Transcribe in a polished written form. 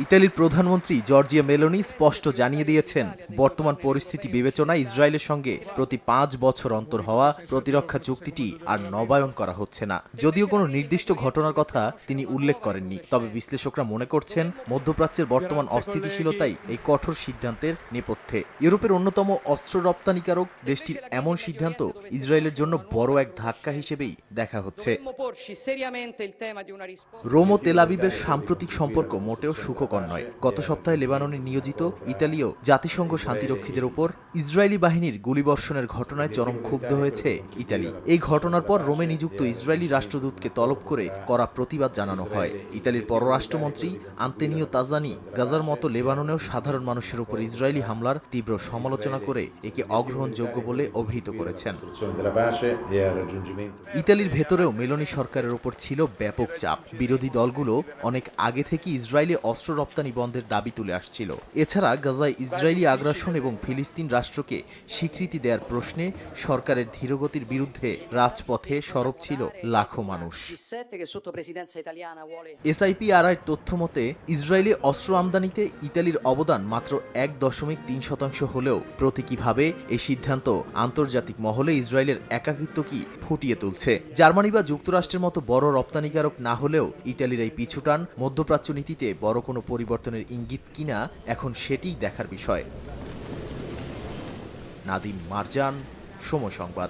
ইতালির প্রধানমন্ত্রী Giorgia Meloni স্পষ্ট জানিয়ে দিয়েছেন, বর্তমান পরিস্থিতি বিবেচনায় ইসরায়েলের সঙ্গে প্রতি ৫ বছর অন্তর হওয়া প্রতিরক্ষা চুক্তিটি আর নবায়ন করা হচ্ছে না। যদিও কোনো নির্দিষ্ট ঘটনার কথা তিনি উল্লেখ করেননি, তবে বিশ্লেষকরা মনে করছেন মধ্যপ্রাচ্যের বর্তমান অস্থিতিশীলতাই এই কঠোর সিদ্ধান্তের নেপথ্যে। ইউরোপের অন্যতম অস্ত্র রপ্তানিকারক দেশটির এমন সিদ্ধান্ত ইসরায়েলের জন্য বড় এক ধাক্কা হিসেবেই দেখা হচ্ছে। রোম ও তেল আবিবের সাম্প্রতিক সম্পর্ক মোটেও সুখকর নয়। গত সপ্তাহে লেবাননে নিয়োজিত ইতালীয় জাতিসংঘ শান্তিরক্ষীদের উপর ইসরায়েলি বাহিনীর গুলিবর্ষণের ঘটনায় চরম ক্ষুব্ধ হয়েছে ইতালি। এই ঘটনার পর রোমে নিযুক্ত ইসরায়েলি রাষ্ট্রদূতকে তলব করে কড়া প্রতিবাদ জানানো হয়। ইতালির পররাষ্ট্রমন্ত্রী আন্তোনিও তাজানি গাজার মতো লেবাননেও সাধারণ মানুষের উপর ইসরায়েলি হামলার তীব্র সমালোচনা করে একে অগ্রহণযোগ্য বলে অভিহিত করেছেন। ইতালির ভেতরেও মেলোনি সরকারের উপর ছিল ব্যাপক চাপ। বিরোধী দলগুলো অনেক আগে থেকে ইসরায়েলে অস্ত্র রপ্তানি বন্ধের দাবি তুলে আসছিল। এছাড়া গাজায় ইসরায়েলি আগ্রাসন এবং ফিলিস্তিন রাষ্ট্রকে স্বীকৃতি দেওয়ার প্রশ্নে সরকারের ধীরগতির বিরুদ্ধে রাজপথে সরব ছিল লাখো মানুষ। এসআইপিআরআইয়ের তথ্য মতে ইসরায়েলি অস্ত্র আমদানিতে ইতালির অবদান মাত্র ১.৩% হলেও প্রতীকীভাবে এই সিদ্ধান্ত আন্তর্জাতিক মহলে ইসরায়েলের একাকিত্ব কি ফুটিয়ে তুলছে। জার্মানি বা যুক্তরাষ্ট্রের মতো বড় রপ্তানিকারক না হলেও ইতালির এই পিছুটান মধ্যপ্রাচ্য নীতিতে বড় কোনো পরিবর্তনের ইঙ্গিত কিনা এখন সেটিই দেখার বিষয়। নাদিম মারজান, সময় সংবাদ।